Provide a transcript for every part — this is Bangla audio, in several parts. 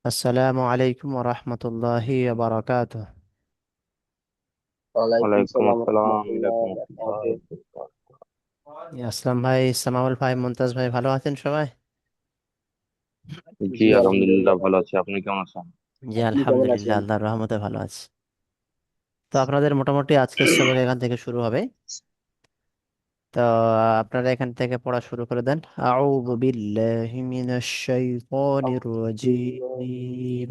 আসসালামু আলাইকুম ওয়া রাহমাতুল্লাহি ওয়া বারাকাতুহু। ওয়ালাইকুম ওয়ালাইকুম সালাম আসসালাম রহমতুল্লাহ রহমতুল্লাহ বারাকাতুহু। বারাকাতুহু। আসলাম ভাই, সামাউল ভাই, মুমতাজ ভাই, ভালো আছেন সবাই? জি জি আলহামদুলিল্লাহ আলহামদুলিল্লাহ ভালো ভালো। আছি, আপনি কেমন আছেন? জি আপনি কেমন আলহামদুলিল্লাহ, আছেন? আল্লাহর রহমতে ভালো আছে। তো আপনাদের মোটামুটি আজকের সবক এখান থেকে শুরু হবে। তো আপনারা এখান থেকে পড়া শুরু করে দেন। আউযু বিল্লাহি মিনাশ শাইতানির রাজিম।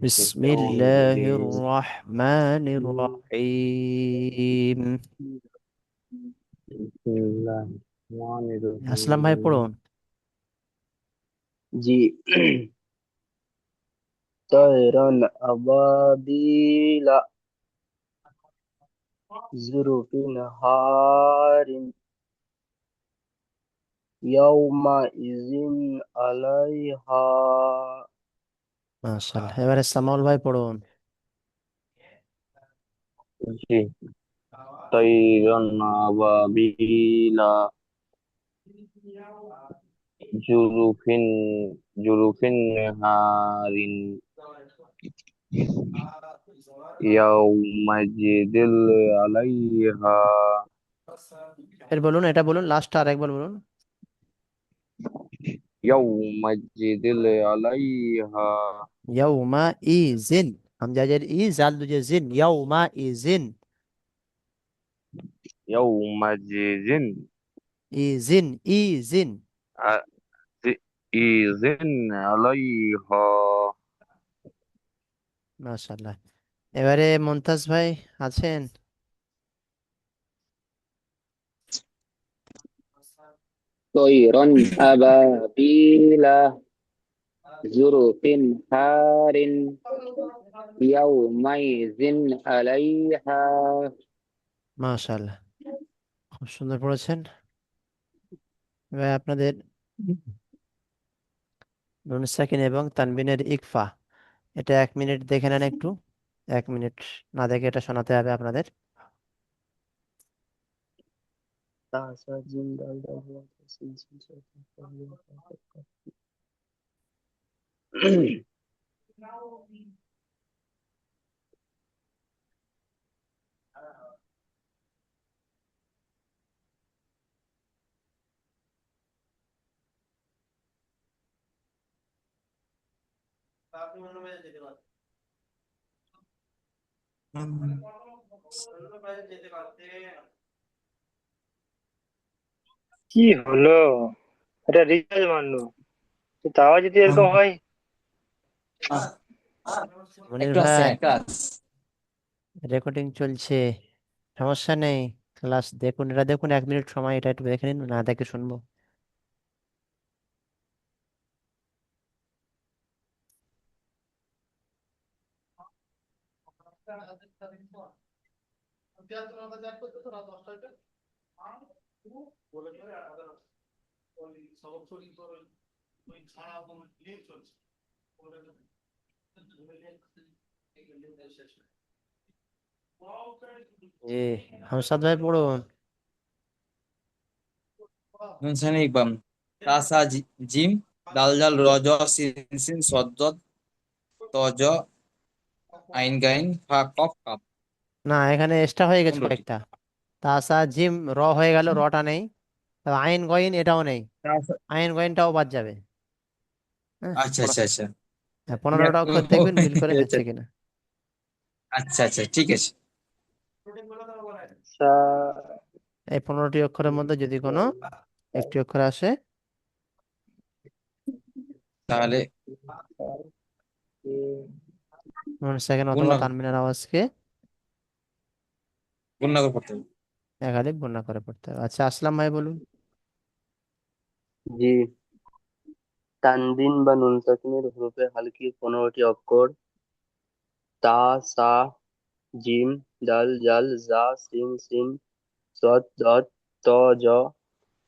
বিসমিল্লাহির রাহমানির রহিম। আসলাম ভাই পড়ুন। জি। طيرا أبابيل زرف نهار يومئذ عليها মাশাআল্লাহ, এবারে সামাউল ভাই পড়ুন। জি তাইরান আবাবিলা জুরুফিন জুরুফিন নেহারিন ইয়াউমাজিদিল আলাইহা এর বলুন, এটা বলুন, লাস্টটা আরেকবার বলুন। ইয়াউমাজিদিল আলাইহা ইয়াউমা ইজিন, হামজাজের ই, জাল দুজে জিন, ইয়াউমা ইজিন। ইয়াউমাজিদিন ইজিন, ইজিন। ইজিন আলাইহা। মাশাআল্লাহ। এবারে মুনতাজ ভাই আছেন? طيرا أبابيل زرق حار يومئذ عليها মাশাআল্লাহ, খুব সুন্দর পড়েছেন। এবার আপনাদের নুন সাকিন এবং তানবিনের ইকফা, এটা 1 মিনিট দেখে নেন একটু। 1 মিনিট না দেখে এটা শোনাতে হবে আপনাদের। তাসা জিম দাল দাল ওয়া তাসিন সিন সা সা সা সা সা সা। কি হলো? এটা রিচার্জ মারলো, তো তাও যদি এরকম হয়। মনির ভাই, রেকর্ডিং চলছে, সমস্যা নেই। ক্লাস দেখুন, এটা দেখুন, 1 মিনিট সময়, এটা একটু দেখে নিন, না দেখে শুনবো। জি, হামসাদ ভাই পড়ুন। নুন সাইন ইকবাম তাসা জিম দাল জাল র জ সিন সিন সদ দদ ত জ আইন গাইন ফা কফ কাপ। না, এখানে এক্সট্রা হয়ে গেছে 15টি। কয়েকটা। তাসা জিম র হয়ে গেল, রটা নেই। তবে আইন গইন এটাও নেই, আইন গইনটাও বাদ যাবে। হ্যাঁ, আচ্ছা আচ্ছা আচ্ছা। 15টা অক্ষর দেখবেন মিল করে আচ্ছা হচ্ছে কিনা। আচ্ছা আচ্ছা, ঠিক আছে। সা এই 15টি অক্ষরের মধ্যে যদি কোনো একটি অক্ষর আসে, তাহলে সা সেকেন্ড অথবা তানমিনের আওয়াজকে গুণনা করে পড়তে হবে। একাধিক গুণা করে পড়তে হবে। আচ্ছা, আসলাম ভাই বলুন। জি। তানবিন বা নুন সাকিনের হরফে হালকি 15টি অক্ষর: তা, সা, জিম, দাল, জাল, জা, সিন, সিন, সদ, দদ, ত, জ,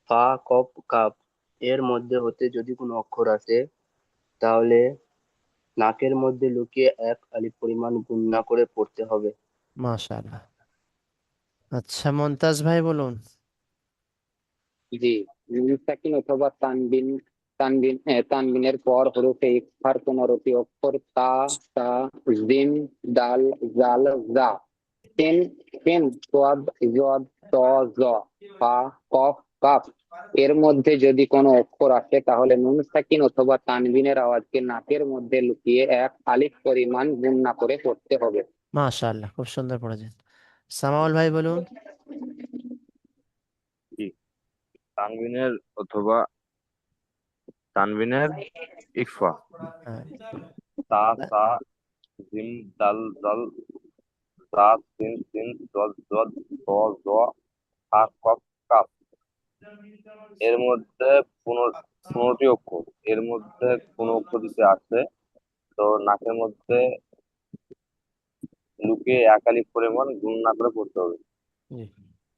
ফা, কফ, কাফ। এর মধ্যে হতে যদি কোনো অক্ষর আসে, তাহলে নাকের মধ্যে লুকিয়ে 1 আলিফ পরিমাণ গুণনা করে পড়তে হবে। মাশাআল্লাহ। আচ্ছা, মুনতাজ ভাই বলুন। জি, নুন সাকিন অথবা তানবিন তানবিনের পর হরফে ইকফার 15টি অক্ষর: তা, সা, জিম, দাল, জাল, জা। সিন, সিন, সোয়াদ, জদ, ত, জ, ফা, কফ, কাফ। এর মধ্যে যদি কোনো অক্ষর আসে তাহলে নুন সাকিন অথবা তানবিনের আওয়াজকে নাকের মধ্যে লুকিয়ে এক আলিফ পরিমাণ গুণনা করে পড়তে হবে। মাশাআল্লাহ, খুব সুন্দর পড়েছেন। সামাউল ভাই বলুন। জি, তানবিনের অথবা তানবিনের ইকফা। হ্যাঁ। তা, সা, জিম, দাল, জাল, জা, সিন, সিন, জদ, জদ, ত, জ, হা, কফ, কাফ। এর মধ্যে 15টি অক্ষর। এর মধ্যে কোনো অক্ষর যদি আসে তো নাকের মধ্যে লুকিয়ে এক আলিফ পরিমাণ গুণনা করে পড়তে হবে। জি,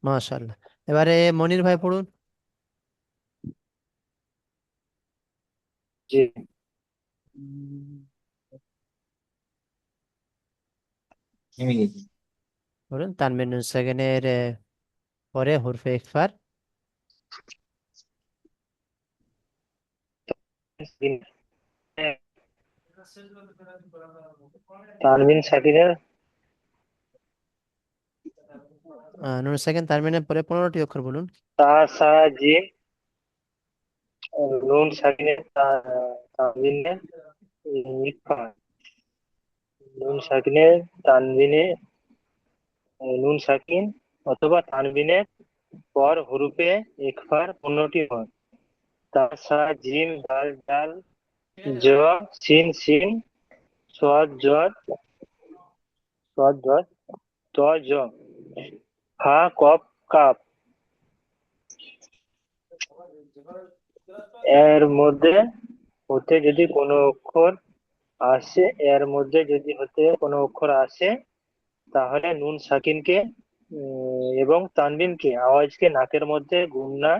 মাশাআল্লাহ। এবারে মনির ভাই পড়ুন। জি। থেমে গেছি। বলুন তানবিন নুন সাকিনের পরে হরফে ইকফার। তানবিন সাকিনের নুন সাকিন তানবিনের পরে 15টি অক্ষর বলুন। তা, সা, জিম, নুন সাকিনের তানবিনের ইকফা। নুন সাকিনের তানবিনে নুন সাকিন অথবা তানবিনের পর হরফে ইকফার 15টি হয়: তা, সা, জিম, দাল, জাল, জ, সিন, সিন, সোয়াদ, জদ, সোয়াদ, জদ, ত, জ, হা, কফ, কাফ। এর মধ্যে হতে যদি কোনো অক্ষর আসে এর মধ্যে যদি হতে কোনো অক্ষর আসে তাহলে নুন সাকিনকে এবং তানবিনকে আওয়াজকে নাকের মধ্যে গুণনা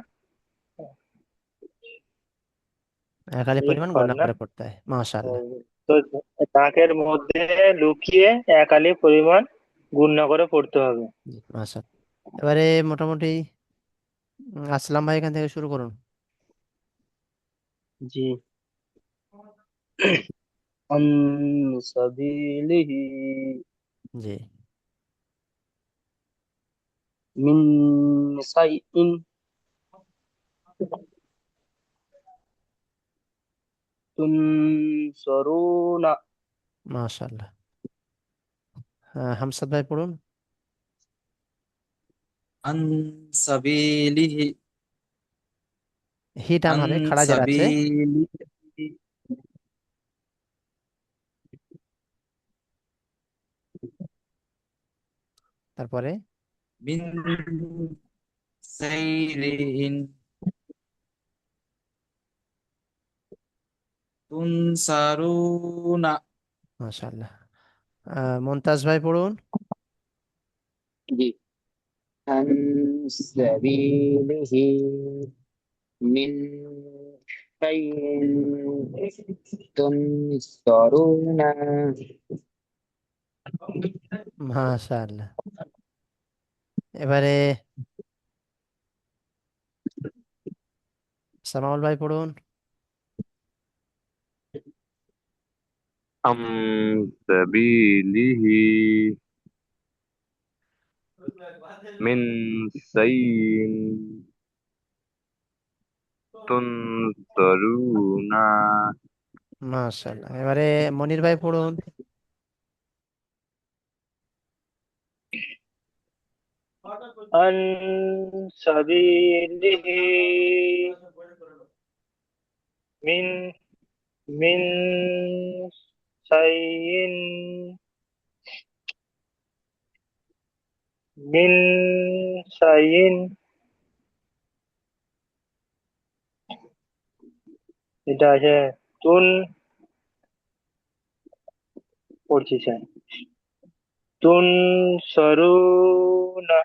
এক আলিফ পরিমাণ ইকফার গণনা না করে পড়তে হয়। মাশাআল্লাহ। তো নাকের মধ্যে লুকিয়ে এক আলিফ পরিমাণ গুণনা করে পড়তে হবে। জি, মাশাআল্লাহ। এবারে মোটামুটি আসলাম ভাই এখান থেকে শুরু করুন। জি। আন সাবিলিহি জি, মিন সাইইন তুনসরুনা। মাশাআল্লাহ। হামসাদ ভাই পড়ুন। আন সাবিলিহি, হি টান আন হবে, খাড়া জের আছে। সাবিলিহি, তারপরে মিন সাইরিন তুনসারুনা। মাশাআল্লাহ। মুনতাজ ভাই পড়ুন। জি। عن سبيله من شيء تنصرون. মাশাআল্লাহ। এবারে সামাউল ভাই পড়ুন। আম সাবিলিহি মিন সাইয়্যিন তুনসারুনা। মাশাআল্লাহ। এবারে মনির ভাই পড়ুন। আন সাবিলিহি মিন মিন সাইইন মিন সাইইন এটা আছে তুন পড়ছি স্যার তুন সরুনা।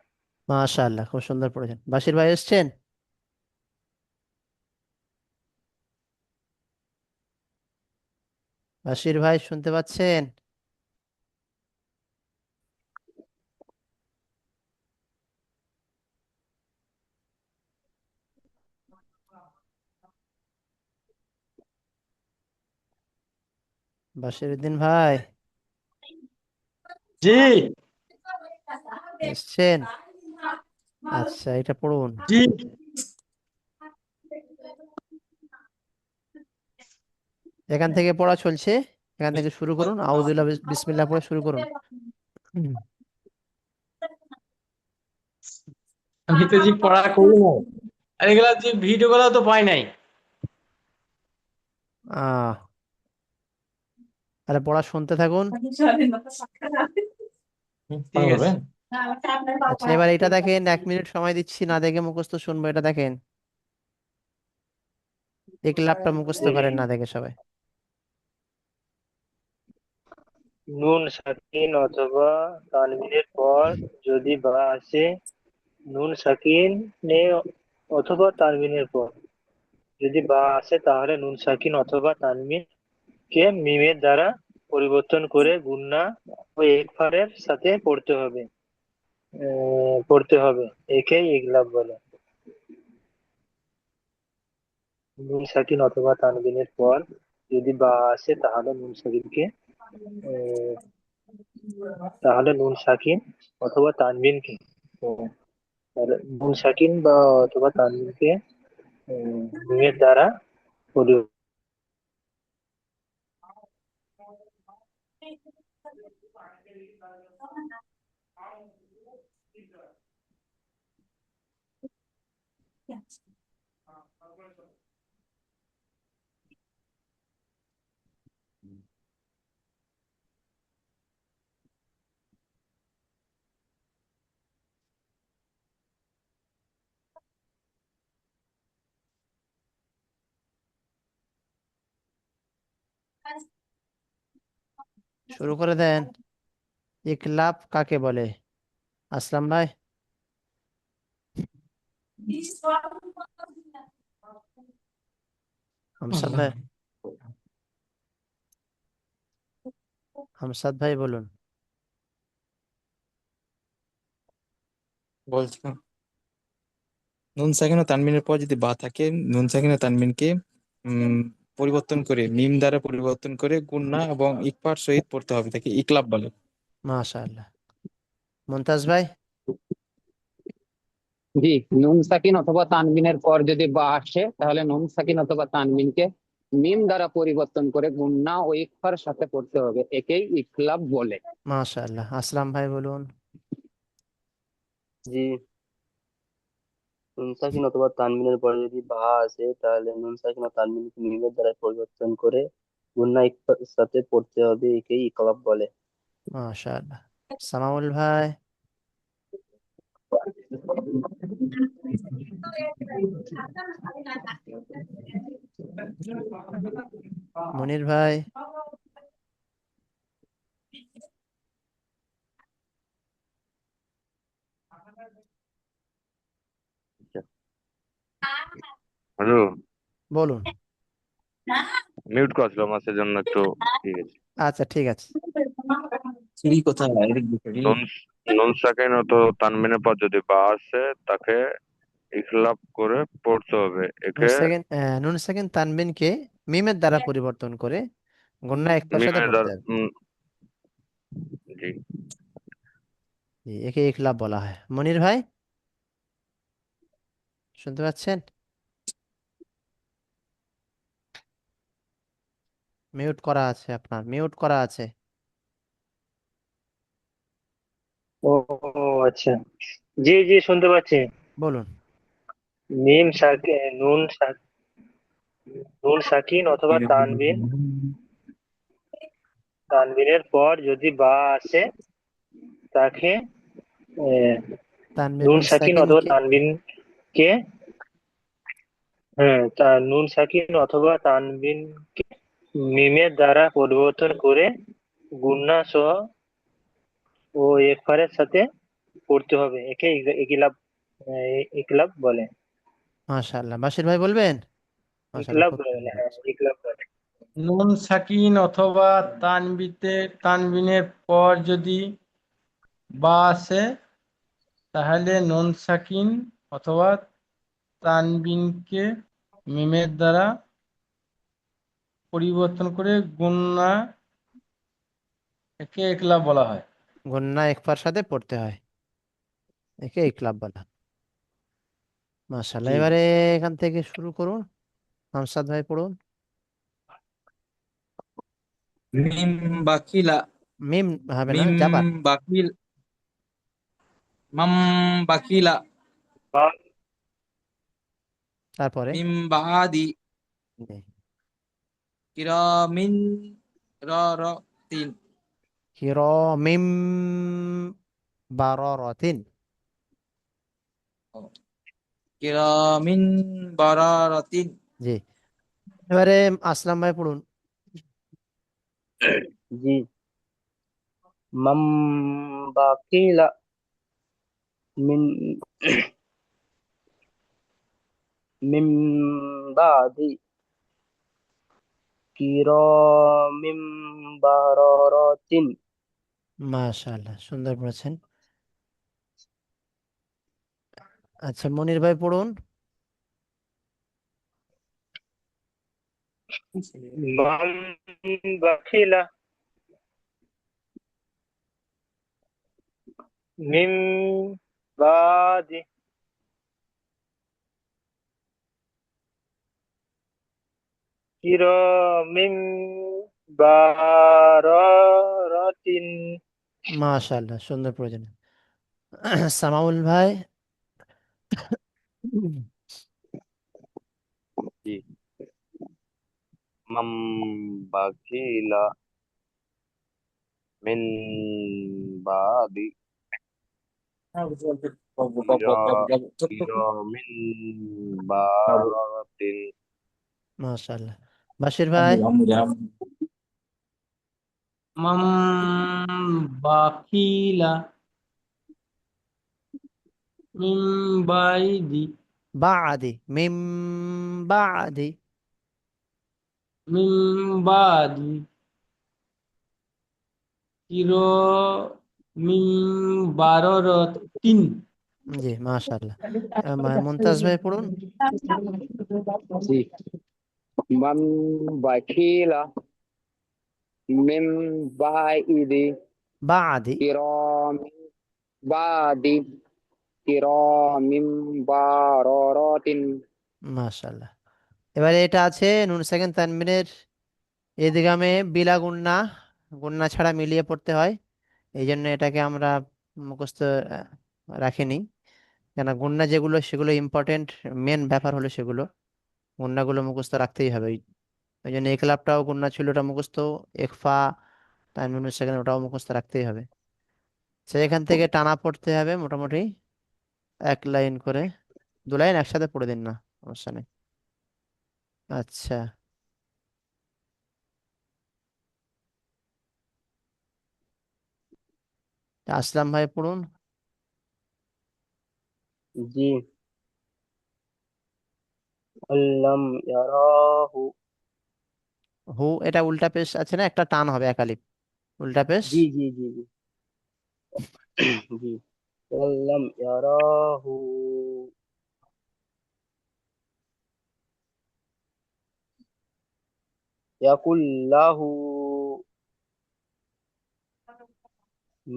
মাশাআল্লাহ, খুব সুন্দর পড়েছেন। বাশির ভাই এসছেন? বাশির ভাই শুনতে পাচ্ছেন? বাশিরউদ্দিন ভাই জি এসছেন? আচ্ছা, এটা পড়ুন। জি এখান থেকে পড়া চলছে, এখান থেকে শুরু করুন। আউযুবিল্লাহি বিসমিল্লাহ পড়ে শুরু করুন। হুম। আমি তো জি পড়া করি না, আর এগুলা যে ভিডিও গুলো তো পাই নাই। আহ তাহলে পড়া শুনতে থাকুন। ঠিক আছে। আচ্ছা, এবার এটা দেখেন, 1 মিনিট সময় দিচ্ছি, না দেখে মুখস্থ শুনবো। এটা দেখেন, ইকলাবটা মুখস্থ করেন না দেখে সবাই। নুন সাকিন অথবা তানবিনের পর যদি বা আসে, নুন সাকিনে অথবা তানবিনের পর যদি বা আসে, তাহলে নুন সাকিন অথবা তানবিন কে মিমের দ্বারা পরিবর্তন করে গুণনা ও ইকফারের সাথে পড়তে হবে। একেই ইগলাব বলে। নুন সাকিন অথবা তানবিনের পর যদি বা আসে, আহ, তাহলে নুন সাকিন অথবা তানবিনকে আহ, তাহলে নুন সাকিন বা অথবা তানবিনকে মিমের দ্বারা পরি- শুরু করে দেন। ইকলাব কাকে বলে? আসলাম ভাই, হামসাদ ভাই, হামসাদ ভাই বলুন। বলছি নুন সাকিন ও তানবিনের পর যদি বা থাকে, নুন সাকিন ও তানবিনকে উম পরিবর্তন করে মিম দ্বারা পরিবর্তন করে গুণনা এবং ইকফার সহিত পড়তে হবে, তাকে ইকলাব বলে। মাশাআল্লাহ। মুমতাজ ভাই, জি, নুন সাকিন অথবা তানবিনের পর যদি বা আসে, তাহলে নুন সাকিন অথবা তানবিনকে মিম দ্বারা পরিবর্তন করে গুণনা ও ইকফার সাথে পড়তে হবে, একেই ইকলাব বলে। মাশাআল্লাহ। আসলাম ভাই বলুন। জি, নুন সাকিন অথবা তানবিনের পরে যদি বা আসে, তাহলে নুন সাকিন ও তানবিনকে মিমের দ্বারা পরিবর্তন করে গুণনা ইকফার সাথে পড়তে হবে, একেই ইকলাব বলে। মাশাআল্লাহ। সামাউল ভাই, মনির ভাই, হ্যালো, বলুন। মিউট করছিলাম আমার, সেজন্য একটু ঠিক আছে। আচ্ছা, ঠিক আছে। সিঁড়ি কোথায়? এদিক দিকে সিঁড়ি। নুন নুন সাকিন ও তো তানবিনের পর যদি বা আসে, তাকে ইখলাপ করে পড়তে হবে, একে নুন সাকিন তানবিনকে মিমের দ্বারা পরিবর্তন করে গুণনা একটার সাথে মিমের পড়তে দ্বারা হবে। জি। জি, একে ইখলাব বলা হয়। মনির ভাই, শুনতে পাচ্ছেন? মিউট করা আছে, আপনার মিউট করা আছে। ও, আচ্ছা। জি জি, শুনতে পাচ্ছি। বলুন। মিম সাকিন নুন সাকিন অথবা তানবিনের পর যদি বা আসে, তাকে আহ, নুন নুন সাকিন অথবা সাকিনকে তানবিনকে নুন সাকিন অথবা তানবিনকে মিমের দ্বারা পরিবর্তন করে গুণনা সহ ও ইকফারের সাথে পড়তে হবে, একে ইকলাব বলে। মাশাআল্লাহ। বাশির ভাই বলবেন? মাশাআল্লাহ, ইকলাব খুব বলে, সুন্দর। হ্যাঁ, ইকলাব বলে। নুন সাকিন অথবা তানবিনের পর যদি বা আসে, তাহলে নুন সাকিন অথবা তানবিনকে মিমের দ্বারা পরিবর্তন করে গুণনা একে একলা বলা হয়। গুন্না একফার সাথে পড়তে হয়, একে ইকলাব বলা হয়। মাশাআল্লাহ, জি এবারে এখান থেকে শুরু করুন। আমসাদ ভাই পড়ুন। মিম বাকিলা। মিম হবে না, মিম জাবার। বাকিল। মাম বাকিলা। তারপরে মিম বাদি। জি। কিরামিন র র তিন। কিরামিম বারারাতিন। কিরামিন বারারাতিন। জি, এবারে আসলাম ভাই পড়ুন। জি। মাম বাকিলা মিন মিম বাদি কিরামিম বারারাতিন। মাশাআল্লাহ, সুন্দর পড়েছেন। আচ্ছা, মনির ভাই পড়ুন। মাম বাখিলা মিম বাদি কিরামিম বারারাতিন। মাশাআল্লাহ, সুন্দর পড়েছেন। সামাউল ভাই। জি। মাম বাকিলা মিন বাদি কিরা কিরামিন বারাতিন। মাশাআল্লাহ, বাশির ভাই। মাম বাকিলা মিম বাইদি বাদি মিম বাদি। মিম বাদি কিরো মিম বাররতিন। জি, মাশাআল্লাহ। মুমতাজ ভাই পড়ুন। জি। মান বাকিলা মিম বাইদি বাদি। কিরাম বাদি কিরামিম বারারাতিন। মাশাআল্লাহ, এবারে এটা আছে নুন সেকেন্ড তানবিনের ইদগামে বিলা গুন্না, গুন্না ছাড়া মিলিয়ে পড়তে হয়। এই জন্য এটাকে আমরা মুখস্থ রাখিনি, কেন গুন্না যেগুলো সেগুলো ইম্পর্টেন্ট, মেন ব্যাপার হলো সেগুলো, গুন্নাগুলো মুখস্থ রাখতেই হবে। ওই জন্য একলাবটাও গুন্না ছিল, ওটা মুখস্থ। একফা তানবিনুর সেকেন্ড, ওটাও মুখস্থ রাখতেই হবে। সে এখান থেকে টানা পড়তে হবে মোটামুটি এক লাইন করে, দু লাইন একসাথে পড়ে দিন না, সমস্যা নেই। আচ্ছা, আসলাম ভাই পড়ুন। জি। আল্লাম ইয়ারাহু। হু, এটা উল্টা পেশ আছে না, একটা টান হবে একালিপ, উল্টা পেশ। জি জি জি জি। জি। আল্লাম ইয়ারাহু ইয়াকুল্লাহু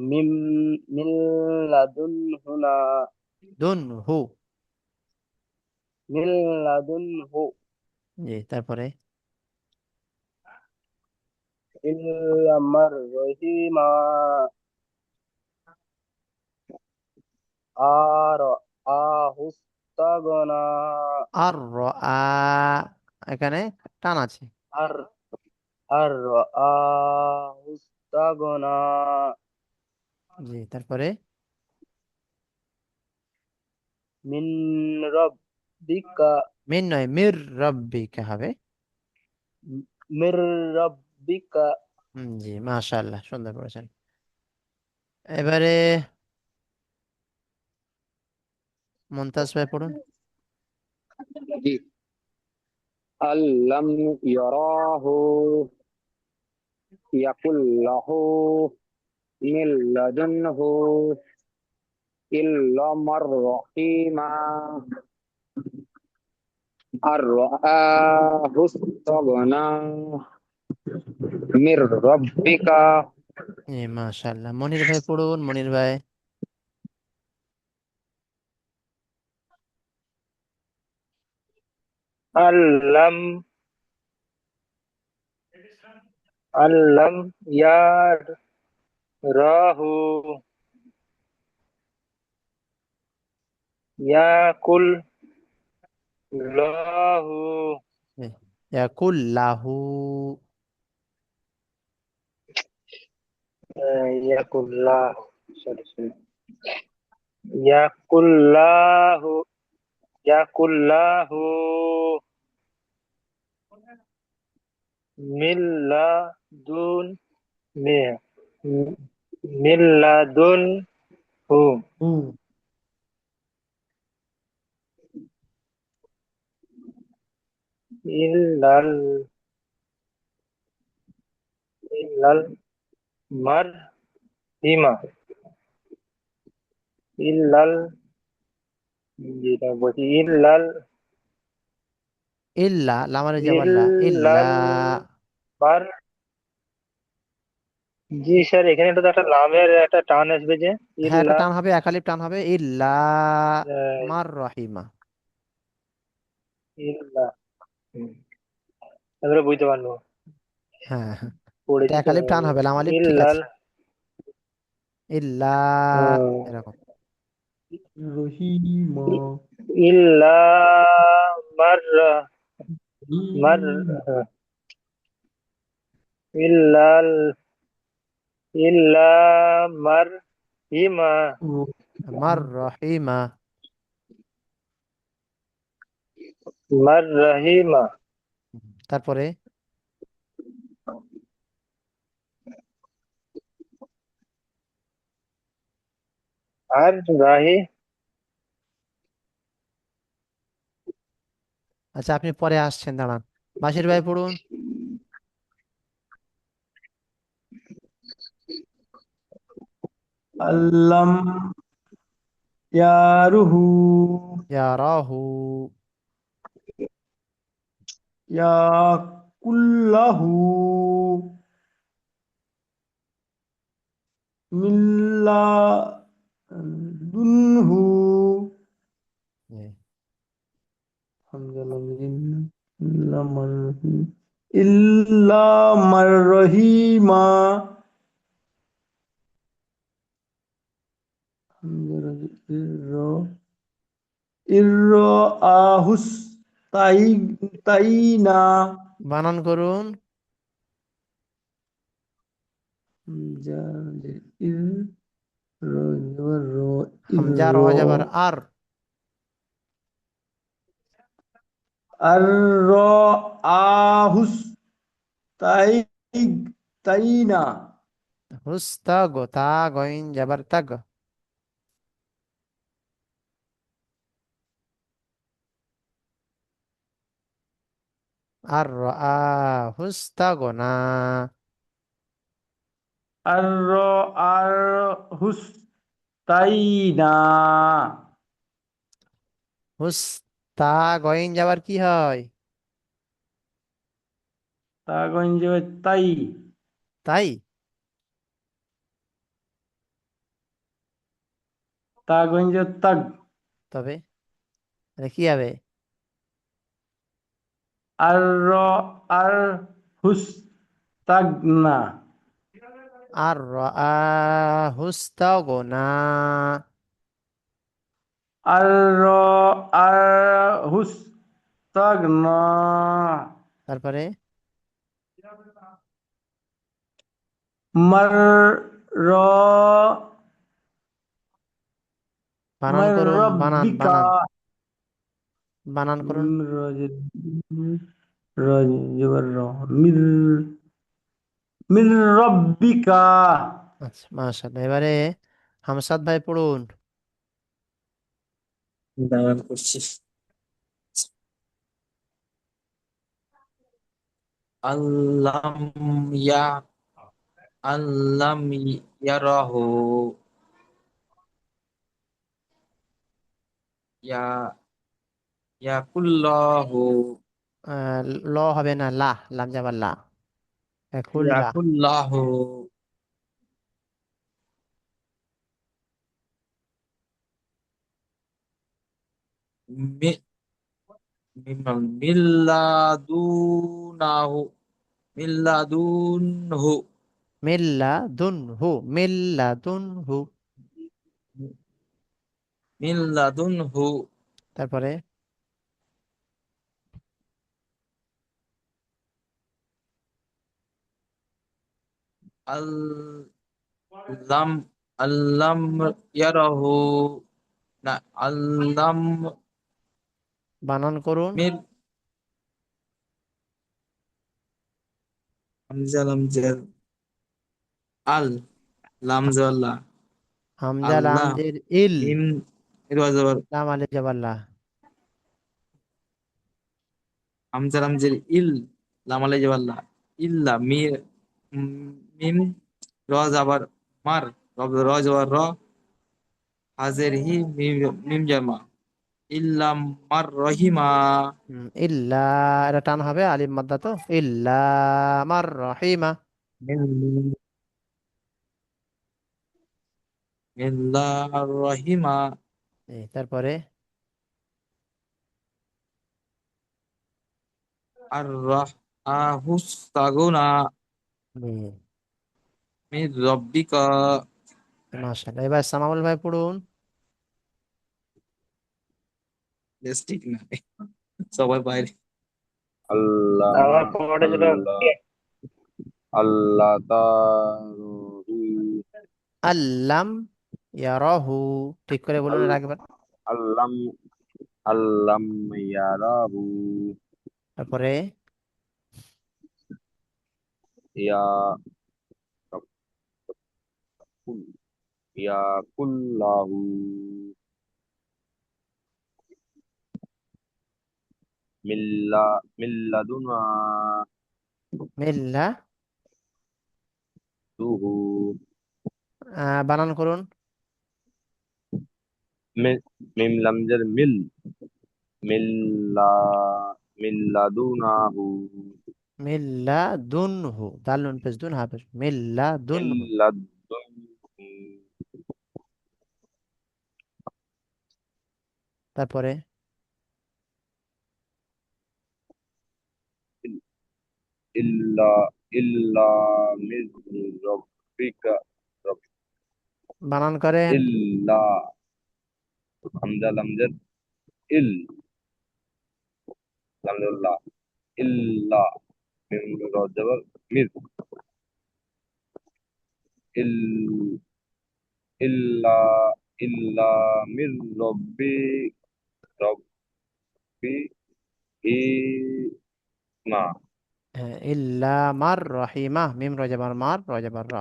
মিম মিন লাদুনহুনা দুন হু। মিন লাদুনহু জি, তারপরে ইল্লামার রহিমা আর আহুস্তাগনা আর আ, এখানে টান আছে। আর আর আহুস্তাগনা জি, তারপরে মিন রব্বিকা মিন নয়, মির রব্বিকা হবে। মির রব্বিকা। জি, মাশাআল্লাহ, সুন্দর করেছেন। এবারে মুনতাজ ভাই পড়ুন। জি। আল্লাম ইয়ারাহু ইয়াকুল্লাহু মিন লাদুনহু ইল্লামার রহিমা আর আহুস্তাগনা মির রব্বিকা মাশাআল্লাহ। মনির ভাই পড়ুন, মনির ভাই। আল্লাম আল্লাম ইয়ার রাহু ইয়াকুল লাহু ইয়াকুল লাহু। ইয়াকুল লাহু সরি সরি ইয়াকুল লাহু ইয়াকুল লাহু মিল্লাদুন মি- মিল্লাদুন হু ইল্লাল ইল্লাল মারহিমা ইল্লাল যেটা বলছি ইল্লাল ইল্লা, লামারে জাবাল্লা, ইল্লা। ইল্লাল মার জি স্যার, এখানে তো একটা লামের একটা টান আসবে যে হ্যাঁ, একটা ইল্লা টান হবে, একালিপ টান হবে, ইল্লা আহ, মার রহিমা। ইল্লা হুম, আমরা বুঝতে পারবো, হ্যাঁ হ্যাঁ, এটা পড়েছি তো একালিপ টান হবে, লামালিপ ঠিক আছে। ইল্লাল ইল্লা, আহ, এরকম। রহিমা ইল্লা মার মার ইল্লাল ইল্লা মার হিমা মার রহিমা। মার রহিমা তারপরে আর রাহি আচ্ছা, আপনি পরে আসছেন, দাঁড়ান। বাশির ভাই পড়ুন। আল্লাম ইয়ারুহু ইয়ারাহু। ইয়াকুল্লাহু মিল্লা দুনহু জি। হামজা লামিন ইল্লা মারহি ইল্লা মারহিমা হামজা ইরর ইরর আহুস তাই তাইনা বানান করুন। হামজা ইর র র হামজা র ইর যাবার আর। আর র আহুস তাই তাইনা হুস্তাগ, তা গইন যাবার তাগ। আর আ হুস্তাগনা। আর র আর হুস তাইনা হুস্তা গইন যাবার কি হয়? তাগঞ্জ তাই তাই। তাগঞ্জ তাগ তবে এটা কি হবে? আর র আর হুস তাগনা আর আ হুস্তাগনা। আর র আর হুস তাগনা তারপরে মার র বানান মার করুন, বানান রব্বিকা বানান বানান করুন। র জবর র মির মির রব্বিকা আচ্ছা, মাশাআল্লাহ। এবারে হামসাদ ভাই পড়ুন। দাঁড়ান করছি। আল্লাম ইয়া আল্লাম ইয়ারাহু ইয়া ইয়াকুল্লাহু ল হবে না, লা, লাম যাবার লা। কুল্লা। ইয়াকুল্লাহু মি- মিল্লাদুনাহু মিল্লাদুনহু মিল্লাদুনহু মিল্লাদুনহু। মিল্লাদুনহু তারপরে আল্লাম আল্লাম ইয়ারাহু না আল্লাম বানান করুন। মির হামজা লামজের আল লামজাল্লাহ হামজা লাম আল্লাহ জের ইল, মিম রোজাবার লাম আলিফ জবর লা। হামজা লামজের ইল লামালে জাবাল্লাহ ইল্লা মিম রজাবার মার রজাবার র হাজের হি মিম মিম জামা ইল্লাম মার রহিমা ইল্লা, এটা টান হবে, আলিফ মাদ্দা তো। ইল্লা মার রহিমা। মিন মিল্লার রহিমা তারপরে আর রাহ আহুস্তাগুনা মির রব্বিকা মাশাআল্লাহ। এবার সামাউল ভাই পড়ুন। বেশ ঠিক না সবার বাইরে আল্লাহ আমার পড়াটা ছিল আল্লাহ আল্লাহ তারু আল্লাম ইয়ারাহু, ঠিক করে বলুন এর আগেবার। আল্লাম আল্লাম ইয়ারাহু তারপরে ইয়া কুল ইয়া কুল্লাহু মিল্লাদুনা মিল্লা, দুহু বানান করুন। মিম লামজের মিল্লা মিল্লাদুনাহু মিল্লা দুনহু, দাল নুন পেশ দুন হাফেজ, মিল্লা দুনহু। মিল্লাদুন তারপরে ইল্লা ইল্লা মির রব্বিকা বানান করেন। ইল্লা হামজা লামজের ইল লামজুল্লাহ ইল্লা মিম রজবর মির ইল ইল্লা ইল্লা মির রব্বি হি মা ইল্লা মার রহিমা, মিম রজাবার মার রজাবার র,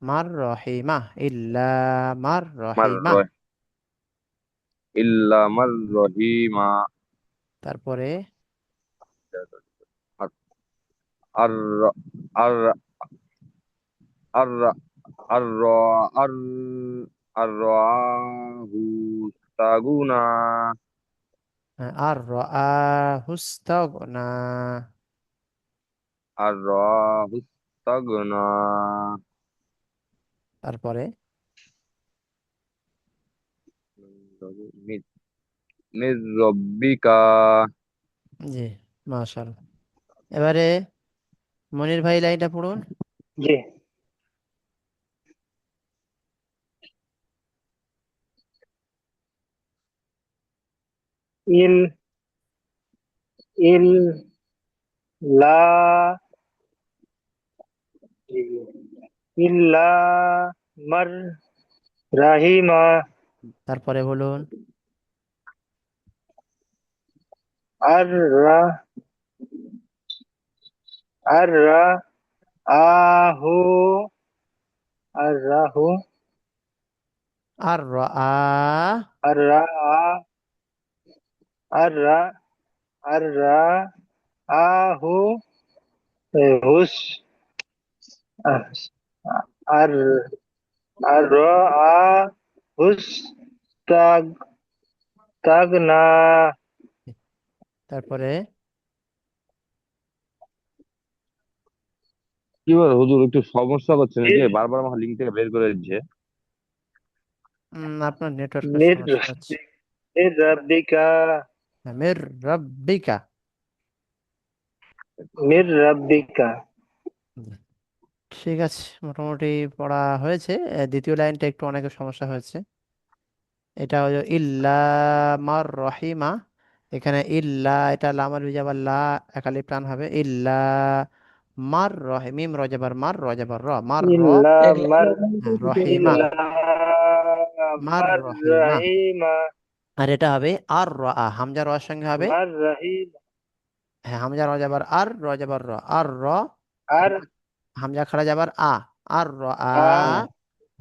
মার রহিমা, ইল্লা মার মার রহিমা। ইল্লা মার রহিমা তারপরে আর আর আর আর আর আর হুস্তাগুনা আর হুস্তাগনা। আর হুস্তাগুনা তারপরে মির মির রব্বিকা জি, মাশাআল্লাহ। এবারে মনির ভাই লাইনটা পড়ুন। জি। ইল ইল লা ইল্লা মার রাহিমা তারপরে বলুন। আর রা আর রা আহু আর রাহু আর আর রা আর রা আর রা আহু হুস আর আর রা হুস তাগ তাগনা তারপরে কি বল হুজুর একটু সমস্যা করছে নাকি বারবার আমার লিঙ্ক থেকে বের করে দিচ্ছে আপনার নেটওয়ার্কের নির সমস্যা হচ্ছে। মির রাব্বিকা মির রাব্বিকা। মির রাব্বিকা ঠিক আছে, মোটামুটি পড়া হয়েছে। দ্বিতীয় লাইনটা একটু অনেকের সমস্যা হয়েছে। এটা হলো ইল্লা মার রহিমা। এখানে ইল্লা, এটা লামার বিজাবার লা, একালিফ টান হবে। ইল্লা মার রহিম, মিম রজাবার মার, রজাবার র, মার র। ইল্লা মার হ্যাঁ, রহিমা। ইল্লা মার মার রহিমা। রাহিমা আর এটা হবে আর র আ, হামজা রর সঙ্গে হবে। মার রাহিম হ্যাঁ, হামজা রজাবার আর, রজাবার র, আর র। আর হামজা খাড়া যাবার আ, আর র আ। আ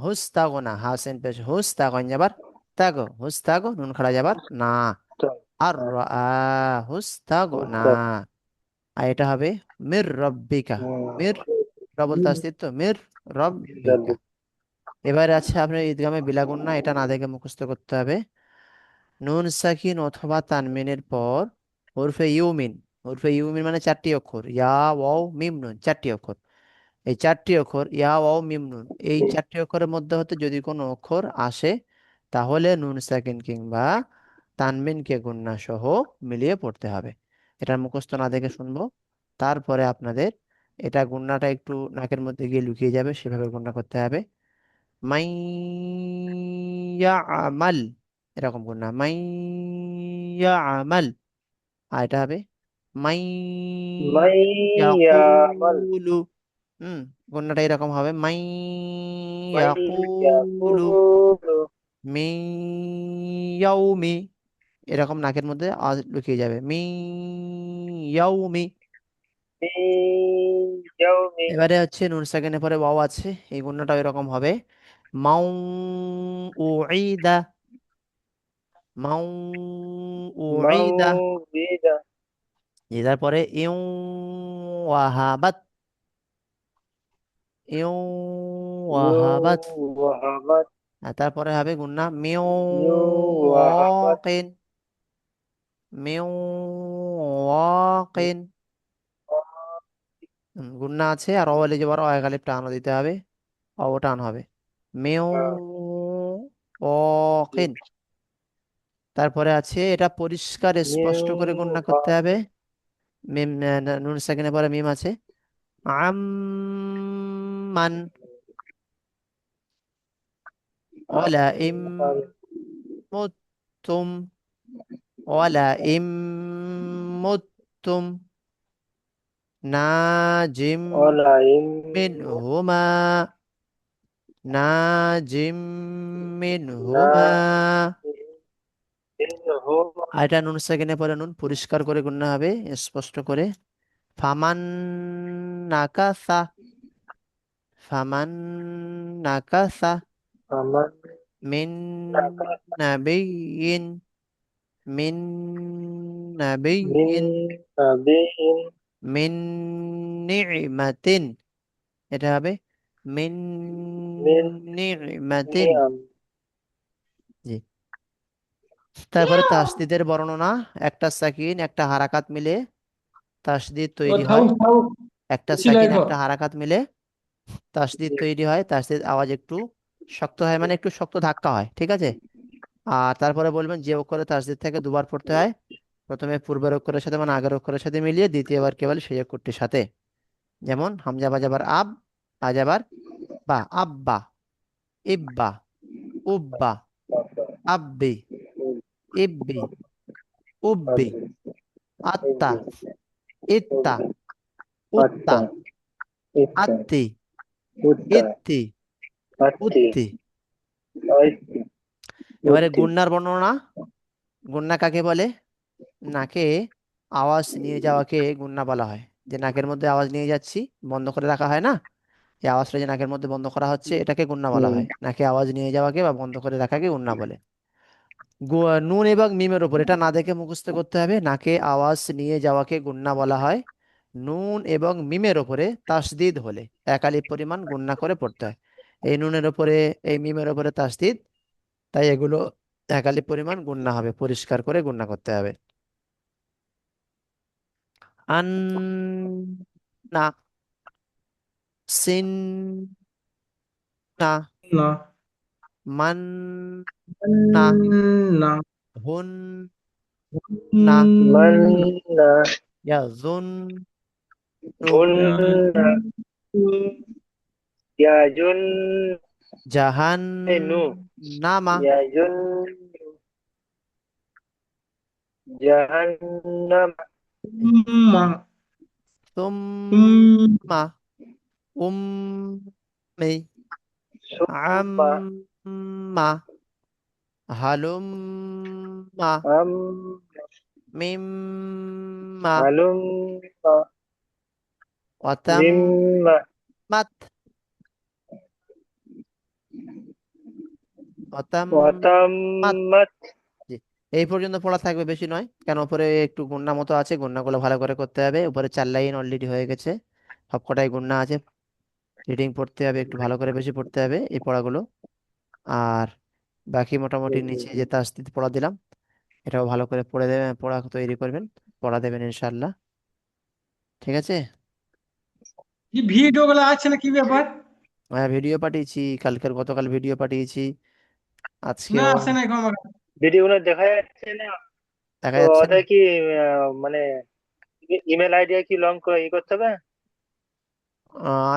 হুস্তাগো না, হাসেন পেশ হুস্তাগন যাবার তাগো, হুস্তাগো নুন খাড়া যাবার না। তো আর র আ, হুস্তাগো না। মুস্তাক আর এটা হবে মির রব্বিকা। মির ডবল তাসদীদ তো, মির রব্বিকা। রাব্বি এবারে আছে আপনার ঈদগামে বিলাগুন্না, এটা না দেখে মুখস্থ করতে হবে। নুন সাকিন অথবা তানমিনের পর হরফে ইউমিন। হরফে ইউমিন মানে চারটি অক্ষর, ইয়া ওয়াও মিম নুন, চারটি অক্ষর। এই চারটি অক্ষর ইয়া ওয়াও মিম নুন, এই চারটি অক্ষরের মধ্যে হতে যদি কোনো অক্ষর আসে, তাহলে নুন সাকিন কিংবা তানমিনকে গুণনা সহ মিলিয়ে পড়তে হবে। এটা মুখস্থ না দেখে শুনবো, তারপরে আপনাদের এটা গুণনাটা একটু নাকের মধ্যে গিয়ে লুকিয়ে যাবে, সেভাবে গুণনা করতে হবে। মাই ইয়ামাল, এরকম গুণনা, মাই ইয়ামাল। আর এটা হবে মাই মাইয়ামাল ইয়াকুলু। হুম, গণ্যটা এরকম হবে মাই ইয়াকুলু মাইয়াকুলু মিন ইয়াউমি। এরকম নাকের মধ্যে আওয়াজ লুকিয়ে যাবে, মিন ইয়াউমি। ইয়াউমি এবারে হচ্ছে নুন সাকিনের পরে ওয়াও আছে, এই গণ্যটাও এরকম হবে। মাউ উইদা, মাউ উইদা। মাউবিদা এটার পরে ইউ ওয়াহাবাত, ইউ ওয়াহাবাত। ইউওয়াহাবাত আর তারপরে হবে গুন্না মিউ ইউওয়াহাবাত ওয়াকিন, মিউ ওয়াকিন। গুন্না আছে, আর অওয়ালে যাবার অয়াকালিপ টানও দিতে হবে, অও টান হবে। Mu Joaquin. তারপরে আছে, এটা পরিষ্কার স্পষ্ট করে গুন্না করতে হবে। মিম নুন সাকিনের পরে মিম আছে। আম্মান, ওয়ালা ইম মুতুম, ওয়ালা ইম মুতুম নাজিম ওয়ালাইম মিনহুমা, নাজিম মিনহুমা। নাজিম আর এটা নুন সেকেন্ডে পরে নুন পরিষ্কার করে গুনতে হবে, স্পষ্ট করে। ফামান নাকাসা, ফামান নাকাসা আমার মিন টাকা নাবিয়িন, মিন মিন নাবিয়িন, নাবিইন মিন নি'মাতিন। এটা হবে মিন মিন নি'মাতিন। নিয়াম জি। তারপরে তাসদিদের বর্ণনা, একটা সাকিন একটা হারাকাত মিলে তাসদিদ ও তৈরি হয়। থাকুক থাকুক, একটা ছিল সাকিন এখন। একটা হারাকাত মিলে তাসদিদ তৈরি হয়, তাসদিদ আওয়াজ একটু শক্ত হয়, মানে একটু শক্ত ধাক্কা হয়, ঠিক আছে। আর তারপরে বলবেন যে অক্ষরে তাসদিদ থেকে দুবার পড়তে হয়, প্রথমে পূর্বের অক্ষরের সাথে মানে আগের অক্ষরের সাথে মিলিয়ে, দ্বিতীয়বার কেবল সেই অক্ষরটির সাথে। যেমন হামজা বাজাবার আব, আজাবার বা, আব্বা, ইব্বা, উব্বা, আব্বি, ইব্বি, উব্বি, আত্তা, ইত্তা, উত্তা, আচ্ছা ইচ্ছা আত্তি, উত্তা ইত্তি, আত্তি উত্তি। আইতি এবারে উত্তি গুন্নার বর্ণনা। গুন্না কাকে বলে? নাকে আওয়াজ নিয়ে যাওয়াকে গুন্না বলা হয়। যে নাকের মধ্যে আওয়াজ নিয়ে যাচ্ছি, বন্ধ করে রাখা হয় না, এই আওয়াজটা যে নাকের মধ্যে বন্ধ করা হচ্ছে, এটাকে গুন্না বলা হুম হয়। নাকে আওয়াজ নিয়ে যাওয়াকে বা বন্ধ করে রাখাকে গুন্না বলে। নুন এবং মিমের উপর, এটা না দেখে মুখস্থ করতে হবে। নাকে আওয়াজ নিয়ে যাওয়াকে গুন্না বলা হয়। নুন এবং মিমের উপরে তাসদিদ হলে একালিপ পরিমাণ গুন্না করে পড়তে হয়। এই নুনের উপরে, এই মিমের উপরে তাসদিদ, তাই এগুলো একালিপ পরিমাণ গুন্না হবে, পরিষ্কার করে গুন্না করতে হবে। আন, না, সিন, না, না মান, না, না হুন না মান না ইয়াজুন নু ভুন না ইয়াজুন জাহান নু নামা ইয়াজুন জাহান্নাম উম্মা সুম্মা উম্মি সুম্মা আম্মা হালুম্মা আম মিম্মা হালুম্মা ওয়াতাম্মাত মিম্মা ওয়াতাম্মাত ওয়াতাম্মাত জি, এই পর্যন্ত পড়া থাকবে, বেশি নয়, কেন উপরে একটু গুণনা মতো আছে, গুণনাগুলো ভালো করে করতে হবে। উপরে 4 লাইন অলরেডি হয়ে গেছে, সবকটাই গুণনা আছে, রিডিং পড়তে হবে, একটু ভালো করে বেশি পড়তে হবে এই পড়াগুলো। আর বাকি মোটামুটি নিচে যে তাসদিদ পড়া দিলাম, এটাও ভালো করে পড়ে দেবেন, পড়া তৈরি করবেন, পড়া দেবেন ইনশাল্লাহ। ঠিক আছে। কি ভিডিও গুলো আছে না, কি ব্যাপার? ভিডিও পাঠিয়েছি, গতকাল ভিডিও পাঠিয়েছি, না, আজকেও। আসে না এখন আমার কাছে। ভিডিওগুলো দেখা যাচ্ছে না, দেখা তো যাচ্ছে না? ওটা কি মানে ইমেল আইডি কি লং করে করতে হবে?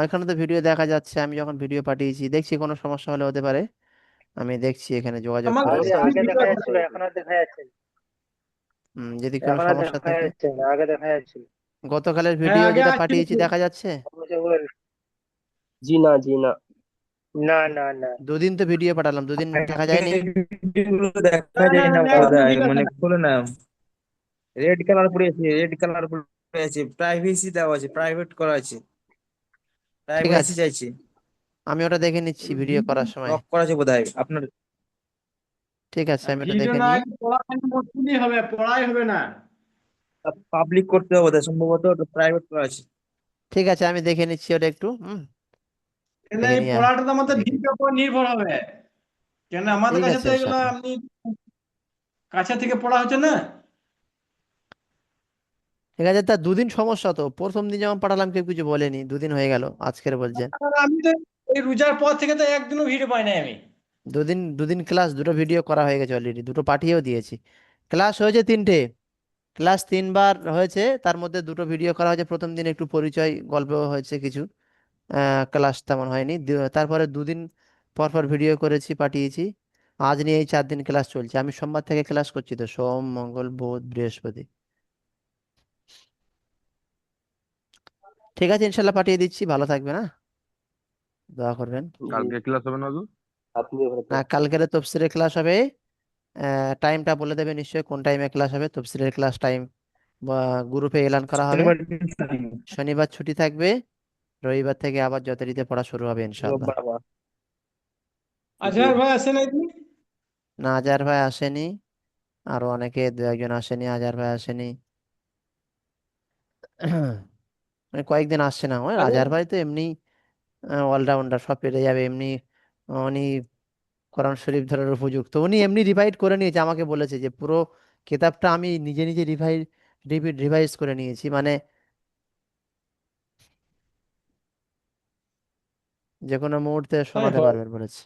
এখানে তো ভিডিও দেখা যাচ্ছে, আমি যখন ভিডিও পাঠিয়েছি দেখছি, কোনো সমস্যা হলে হতে পারে, আমি দেখছি, এখানে যোগাযোগ আমার করে আগে কাছে দেখছি। আগে ভিডিও দেখা আছে। যাচ্ছিল, এখন আর দেখা যাচ্ছে না। যদি কোনো এখন আর সমস্যা দেখা থাকে। যাচ্ছে না, আগে দেখা যাচ্ছিল। গতকালের হ্যাঁ, ভিডিও আগে যেটা আছে। পাঠিয়েছি দেখা যাচ্ছে। জি না, জি না। না না না, দুদিন তো ভিডিও পাঠালাম, দুদিন দেখা যায়নি। ভিডিওগুলো দেখা না না যায় না না, এখনো বোধহয়, ঠিক আছে মানে না। খোলে না, রেড কালার পড়ে আছে, প্রাইভেসি দেওয়া আছে, প্রাইভেট করা আছে, ঠিক প্রাইভেসি আছে, চাইছে, আমি ওটা দেখে নিচ্ছি ভিডিও করার সময়। লক করা আছে বোধহয় আপনার। ঠিক আছে, আমি ওটা ভিডিও দেখে না, নিই। পড়া মুশকিলই হবে, পড়াই হবে না। পাবলিক করতে হবে বোধহয়, সম্ভবত প্রাইভেট করা আছে। ঠিক আছে, আমি দেখে নিচ্ছি ওটা একটু, কেন দেখে এই নিয়ে পড়াটা তো আমাদের দেখি। ভিডিওর উপর নির্ভর হবে। কেন আমাদের ঠিক কাছে আছে তো এগুলো ইনশাল্লাহ। আপনি কাছে থেকে পড়া হচ্ছে না। ঠিক আছে, তা দুদিন সমস্যা তো, প্রথম দিন যেমন পাঠালাম কেউ কিছু বলেনি, দুদিন হয়ে গেল, আজকের বলছেন। আর আমি তো এই রোজার পর থেকে তো একদিনও ভিডিও পাই নাই আমি। দুদিন দুদিন ক্লাস, দুটো ভিডিও করা হয়ে গেছে অলরেডি, দুটো পাঠিয়েও দিয়েছি। ক্লাস হয়েছে 3টে, ক্লাস 3বার হয়েছে, তার মধ্যে দুটো ভিডিও করা হয়েছে। প্রথম দিন একটু পরিচয় গল্প হয়েছে কিছু, ক্লাস তেমন হয়নি। তারপরে দুদিন পর পর ভিডিও করেছি, পাঠিয়েছি। আজ নিয়ে এই 4 দিন ক্লাস চলছে, আমি সোমবার থেকে ক্লাস করছি, তো সোম মঙ্গল বুধ বৃহস্পতি। ঠিক আছে, ইনশাল্লাহ পাঠিয়ে দিচ্ছি, ভালো থাকবে না, দোয়া করবেন। জি, কালকে ক্লাস হবে না হুজুর? আপনি ভালো না, থাকবেন। কালকের তফসিলের ক্লাস হবে, টাইমটা বলে দেবে নিশ্চয়ই, কোন টাইমে ক্লাস হবে, তফসিলের ক্লাস টাইম বা গ্রুপে এলান করা হবে। শনিবার দিন ছুটি, শনিবার ছুটি থাকবে, রবিবার থেকে আবার যথারীতি পড়া শুরু হবে ইনশাল্লাহ। রোববার আবার। জি, আজহার ভাই আসে নাকি? না, আজহার ভাই আসেনি, আরো অনেকে 2 একজন আসেনি, আজহার ভাই আসেনি। মানে কয়েকদিন আসছে না, ওই আজহার আজহার ভাই তো এমনি অলরাউন্ডার, সব পেরে যাবে এমনি। উনি কোরআন শরীফ ধরার উপযুক্ত, উনি এমনি রিভাইড করে নিয়েছে, আমাকে বলেছে যে পুরো কিতাবটা আমি নিজে নিজে রিভাইজ করে নিয়েছি, মানে যে কোনো মুহূর্তে তাই শোনাতে হয়। পারবেন বলেছে।